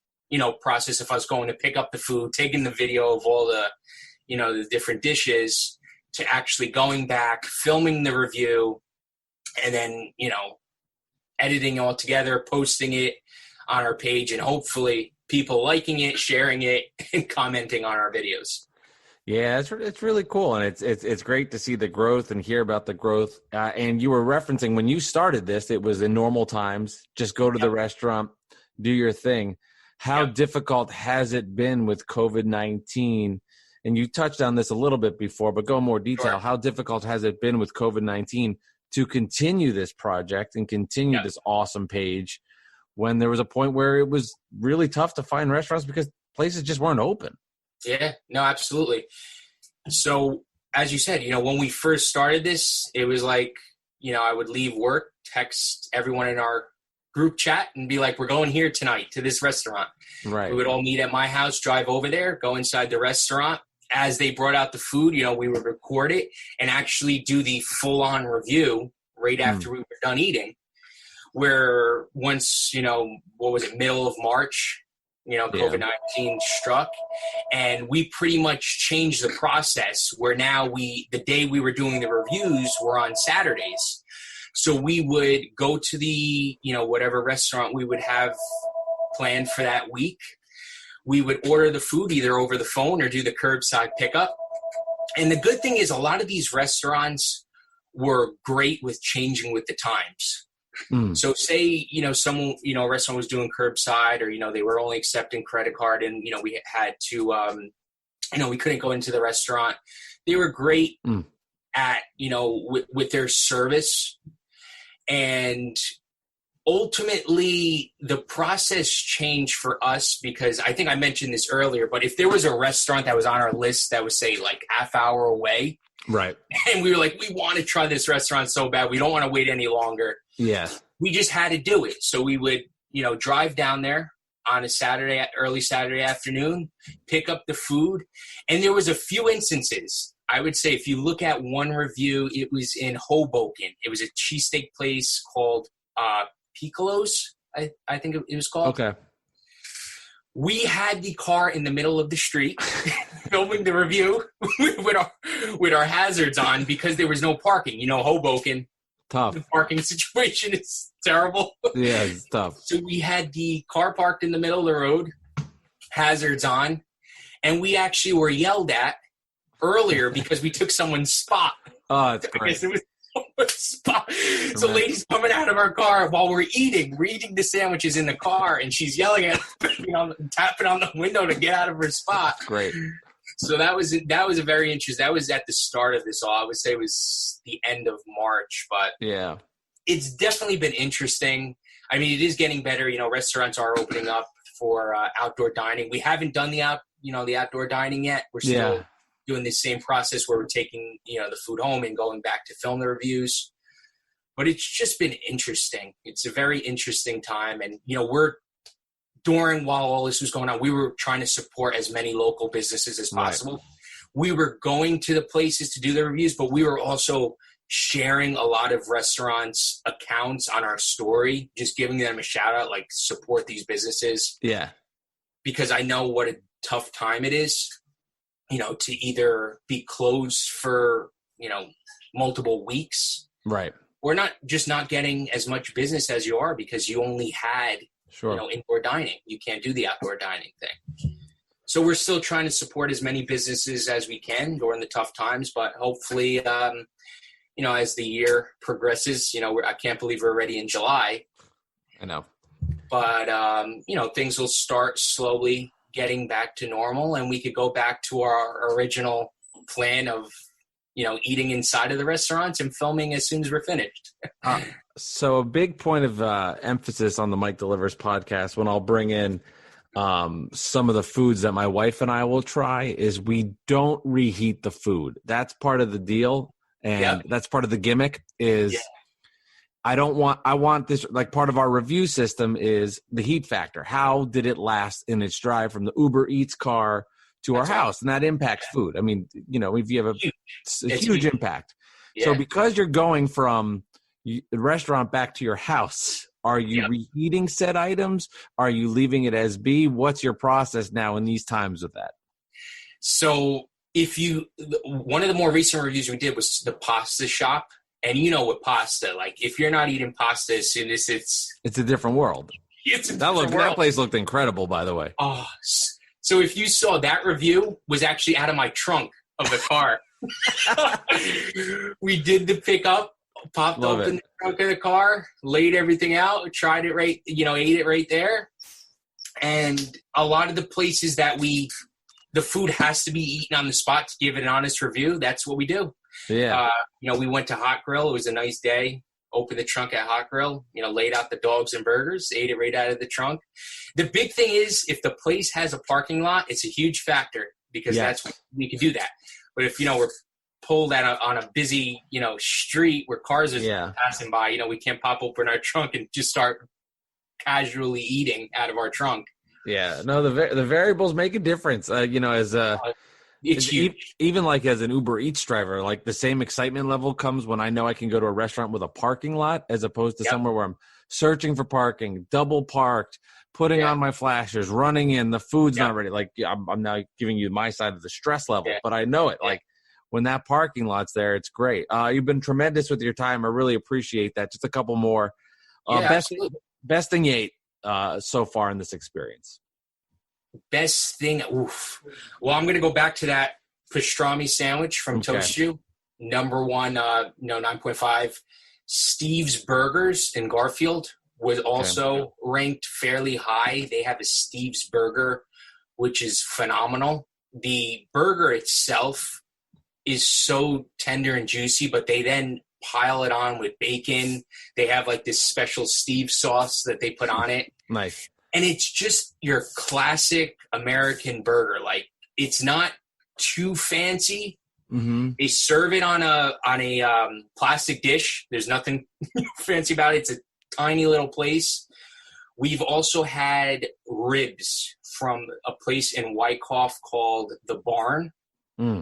process of us going to pick up the food, taking the video of all the, the different dishes, to actually going back, filming the review, and then, editing all together, posting it on our page, and hopefully people liking it, sharing it, and commenting on our videos. Yeah, it's really cool, and it's great to see the growth and hear about the growth. And you were referencing when you started this, it was in normal times. Just go to the restaurant, do your thing. How difficult has it been with COVID-19? And you touched on this a little bit before, but go in more detail. Sure. How difficult has it been with COVID-19 to continue this project and continue this awesome page when there was a point where it was really tough to find restaurants because places just weren't open? Yeah, no, absolutely. So as you said, when we first started this, it was like, I would leave work, text everyone in our group chat and be like, we're going here tonight to this restaurant. Right. We would all meet at my house, drive over there, go inside the restaurant. As they brought out the food, we would record it and actually do the full-on review right after we were done eating, where once, what was it, middle of March, COVID-19 struck, and we pretty much changed the process where now the day we were doing the reviews were on Saturdays. So we would go to the, whatever restaurant we would have planned for that week. We would order the food either over the phone or do the curbside pickup. And the good thing is a lot of these restaurants were great with changing with the times. So say, someone, a restaurant was doing curbside, or, they were only accepting credit card, and, we had to, we couldn't go into the restaurant. They were great at, with their service. And ultimately the process changed for us because I think I mentioned this earlier, but if there was a restaurant that was on our list that was, say, like half hour away, right, and we were like, we want to try this restaurant so bad, we don't want to wait any longer. Yeah, we just had to do it. So we would, drive down there on a early Saturday afternoon, pick up the food. And there was a few instances. I would say if you look at one review, it was in Hoboken. It was a cheesesteak place called Piccolo's, I think it was called. Okay. We had the car in the middle of the street filming the review with our hazards on because there was no parking. Hoboken. Tough. The parking situation is terrible. Yeah, it's tough. So we had the car parked in the middle of the road, hazards on, and we actually were yelled at earlier because we took someone's spot. Oh, that's great. There was someone's spot. So ladies coming out of our car while we're eating the sandwiches in the car, and she's yelling at us, tapping on the window to get out of her spot. Great. So that was a very interesting. That was at the start of this all. I would say it was the end of March, but yeah, it's definitely been interesting. I mean, it is getting better. Restaurants are opening up for outdoor dining. We haven't done the outdoor dining yet. We're still doing the same process where we're taking the food home and going back to film the reviews. But it's just been interesting. It's a very interesting time, and while all this was going on, we were trying to support as many local businesses as possible. Right. We were going to the places to do the reviews, but we were also sharing a lot of restaurants' accounts on our story, just giving them a shout out, like support these businesses. Yeah. Because I know what a tough time it is, to either be closed for, multiple weeks. Right. Or not getting as much business as you are because you only had indoor dining. You can't do the outdoor dining thing. So we're still trying to support as many businesses as we can during the tough times, but hopefully, as the year progresses, I can't believe we're already in July. I know. But, things will start slowly getting back to normal, and we could go back to our original plan of, eating inside of the restaurants and filming as soon as we're finished. So a big point of emphasis on the Mike Delivers podcast when I'll bring in some of the foods that my wife and I will try is we don't reheat the food. That's part of the deal. And that's part of the gimmick is I want this, like part of our review system is the heat factor. How did it last in its drive from the Uber Eats car to our house? And that impacts food. I mean, if you have a huge impact. Yeah. So because you're going from the restaurant back to your house, are you reheating said items? Are you leaving it as be? What's your process now in these times with that? So one of the more recent reviews we did was the pasta shop. And with pasta, like if you're not eating pasta as soon as it's a different world. That place looked incredible, by the way. Oh, so if you saw that review was actually out of my trunk of the car. We did the pickup, popped open the trunk of the car, laid everything out, tried it right, ate it right there. And a lot of the places that the food has to be eaten on the spot to give it an honest review. That's what we do. Yeah. We went to Hot Grill. It was a nice day. Opened the trunk at Hot Grill, laid out the dogs and burgers, ate it right out of the trunk. The big thing is if the place has a parking lot, it's a huge factor because that's when we can do that. But if, we're pulled on a busy, street where cars are passing by, we can't pop open our trunk and just start casually eating out of our trunk. Yeah, no, the variables make a difference. It's huge. Even like as an Uber Eats driver, like the same excitement level comes when I know I can go to a restaurant with a parking lot as opposed to somewhere where I'm searching for parking, double parked, putting on my flashers, running in, the food's not ready. Like I'm now giving you my side of the stress level, but I know it. Like when that parking lot's there, it's great. You've been tremendous with your time. I really appreciate that. Just a couple more. Best thing you ate so far in this experience. Best thing, Well, I'm going to go back to that pastrami sandwich from Toast You. Number one, 9.5. Steve's Burgers in Garfield was also ranked fairly high. They have a Steve's Burger, which is phenomenal. The burger itself is so tender and juicy, but they then pile it on with bacon. They have like this special Steve sauce that they put on it. Nice. And it's just your classic American burger. Like it's not too fancy. Mm-hmm. They serve it on a plastic dish. There's nothing fancy about it. It's a tiny little place. We've also had ribs from a place in Wyckoff called The Barn,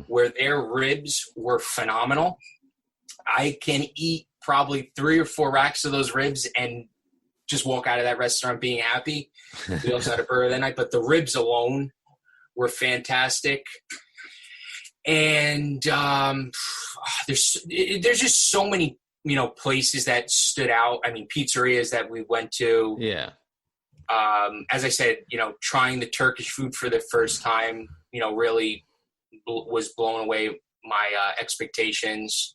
where their ribs were phenomenal. I can eat probably 3 or 4 racks of those ribs and just walk out of that restaurant being happy. We also had a burger that night, but the ribs alone were fantastic. And there's just so many, places that stood out. I mean, pizzerias that we went to. Yeah. As I said, trying the Turkish food for the first time, really was blowing away my expectations.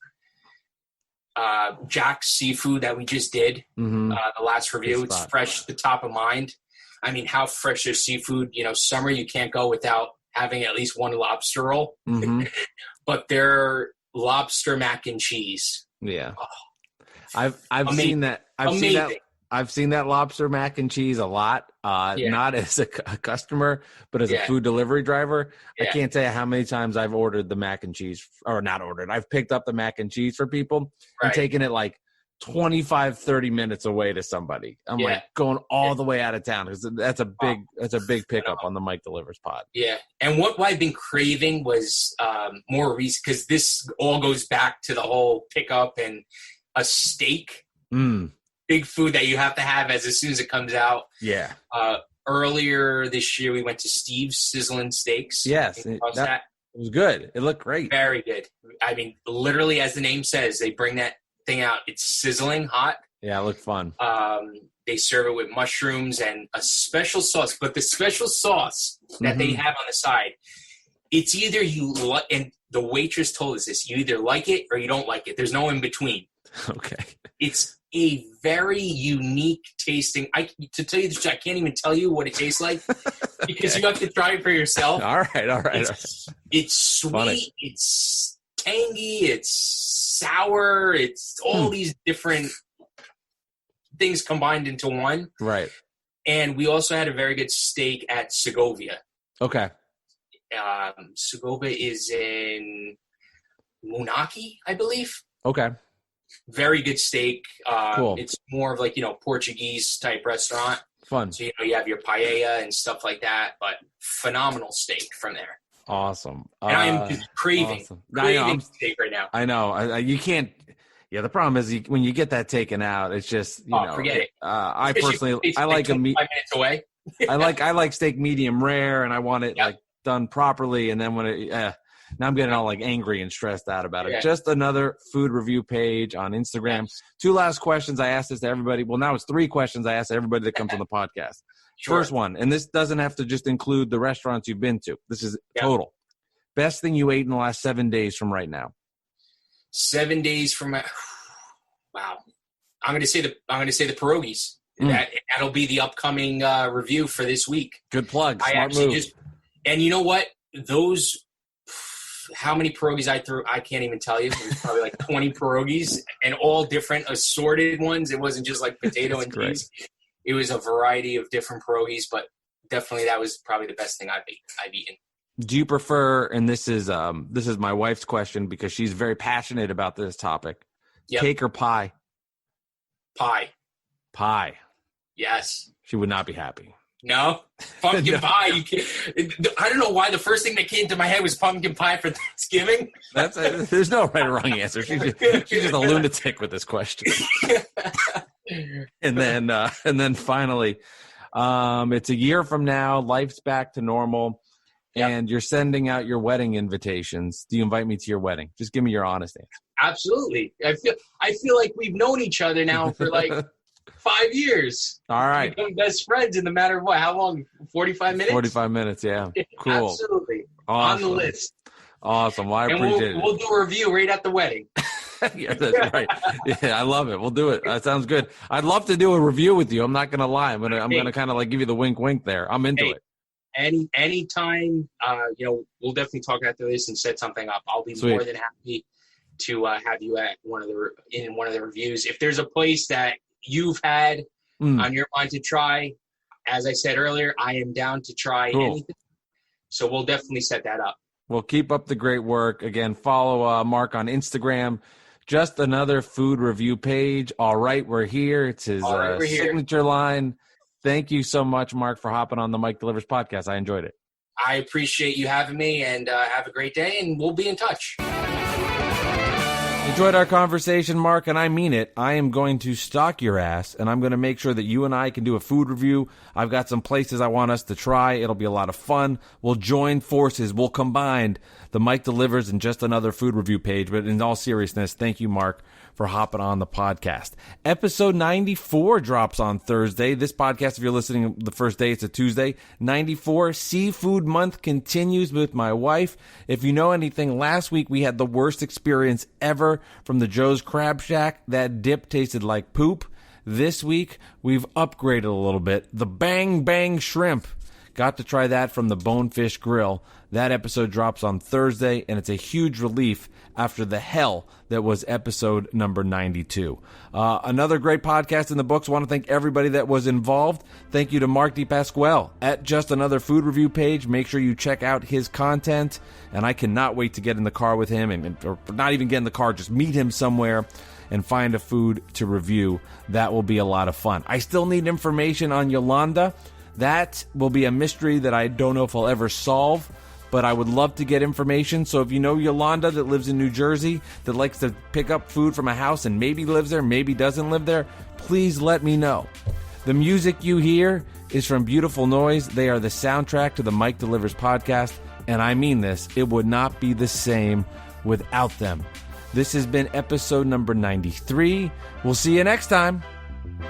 Jack's Seafood that we just did, the last review. It's fresh to the top of mind. I mean, how fresh is seafood? Summer you can't go without having at least one lobster roll. But their lobster mac and cheese. Yeah, I've seen that. I've seen that lobster mac and cheese a lot. Not as a customer, but as a food delivery driver. I can't tell you how many times I've ordered the mac and cheese, or not ordered. I've picked up the mac and cheese for people and taken it like 25, 30 minutes away to somebody. I'm like going all the way out of town because that's a big pickup on the Mike Delivers pod. Yeah. And what I've been craving was more recent, because this all goes back to the whole pickup and a steak. Big food that you have to have as soon as it comes out. Yeah. Earlier this year, we went to Steve's Sizzling Steaks. Yes. That was good. It looked great. Very good. I mean, literally, as the name says, they bring that thing out. It's sizzling hot. Yeah, it looked fun. They serve it with mushrooms and a special sauce. But the special sauce that they have on the side, it's either you like, and the waitress told us this, you either like it or you don't like it. There's no in between. Okay. It's a very unique tasting. To tell you the truth, I can't even tell you what it tastes like because you have to try it for yourself. All right. It's sweet. Funny. It's tangy. It's sour. It's all these different things combined into one. Right. And we also had a very good steak at Segovia. Okay. Segovia is in Munaki, I believe. Okay. Very good steak. Cool. It's more of like, Portuguese type restaurant. Fun. So, you have your paella and stuff like that, but phenomenal steak from there. Awesome. And I am just craving steak right now. I know. You can't. Yeah, the problem is when you get that taken out, it's just forget it. I personally I like 5 minutes away. I like steak medium rare, and I want it like done properly. And then when it now I'm getting all like angry and stressed out about it. Yeah. Just another food review page on Instagram. Yes. 2 last questions I asked this to everybody. Well, now it's 3 questions I asked everybody that comes on the podcast. Sure. First one, and this doesn't have to just include the restaurants you've been to. This is total. Best thing you ate in the last 7 days from right now. 7 days from wow. I'm gonna say the pierogies. That'll be the upcoming review for this week. Good plug. I Smart actually move. and you know what? Those how many pierogies I threw, I can't even tell you. It was probably like 20 pierogies and all different assorted ones. It wasn't just like potato and cheese. It was a variety of different pierogies, but definitely that was probably the best thing I've eaten. Do you prefer, and this is my wife's question because she's very passionate about this topic, cake or pie? Pie. Yes. She would not be happy. No? Pumpkin pie. You can't, I don't know why the first thing that came to my head was pumpkin pie for Thanksgiving. There's no right or wrong answer. She's just a lunatic with this question. And then finally, it's a year from now, life's back to normal. And you're sending out your wedding invitations. Do you invite me to your wedding? Just give me your honest answer. Absolutely. I feel like we've known each other now for like 5 years. All right. We've become best friends in the matter of what? How long? 45 minutes? 45 minutes, yeah. Cool. Absolutely. Awesome. On the list. Awesome. Well, I appreciate it. We'll do a review right at the wedding. Yeah, that's right. Yeah, I love it. We'll do it. That sounds good. I'd love to do a review with you. I'm not going to lie. I'm going to kind of like give you the wink there. I'm into it. Anytime, we'll definitely talk after this and set something up. I'll be more than happy to have you at one of the reviews. If there's a place that you've had on your mind to try, as I said earlier, I am down to try anything. So we'll definitely set that up. Well, keep up the great work. Again, follow Mark on Instagram. Just another food review page. All right, we're here. It's his signature line. Thank you so much, Mark, for hopping on the Mike Delivers podcast. I enjoyed it. I appreciate you having me, and have a great day, and we'll be in touch. Enjoyed our conversation, Mark, and I mean it. I am going to stalk your ass, and I'm going to make sure that you and I can do a food review. I've got some places I want us to try. It'll be a lot of fun. We'll join forces. We'll combine the Mike Delivers and Just Another Food Review page. But in all seriousness, thank you, Mark, for hopping on the podcast. Episode 94 drops on Thursday. This podcast, if you're listening the first day, it's a Tuesday. 94, Seafood Month continues with my wife. If you know anything, last week we had the worst experience ever from the Joe's Crab Shack. That dip tasted like poop. This week, we've upgraded a little bit. The Bang Bang Shrimp. Got to try that from the Bonefish Grill. That episode drops on Thursday, and it's a huge relief after the hell that was episode number 92. Another great podcast in the books. I want to thank everybody that was involved. Thank you to Mark DePasquale at Just Another Food Review page. Make sure you check out his content, and I cannot wait to get in the car with him, or not even get in the car, just meet him somewhere and find a food to review. That will be a lot of fun. I still need information on Yolanda. That will be a mystery that I don't know if I'll ever solve, but I would love to get information. So if you know Yolanda that lives in New Jersey, that likes to pick up food from a house and maybe lives there, maybe doesn't live there, please let me know. The music you hear is from Beautiful Noise. They are the soundtrack to the Mike Delivers podcast, and I mean this, it would not be the same without them. This has been episode number 93. We'll see you next time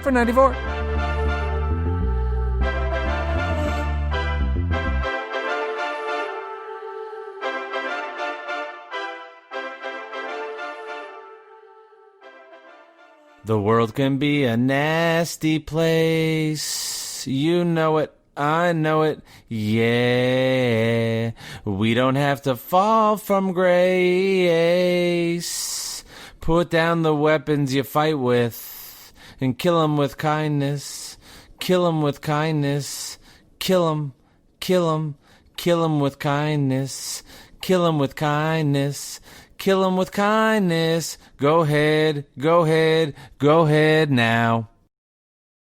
for 94. The world can be a nasty place. You know it. I know it. Yeah. We don't have to fall from grace. Put down the weapons you fight with. and kill 'em with kindness. Kill 'em with kindness. Kill 'em, kill 'em, kill 'em with kindness. Kill 'em with kindness. Kill 'em with kindness. Go ahead, go ahead, go ahead now.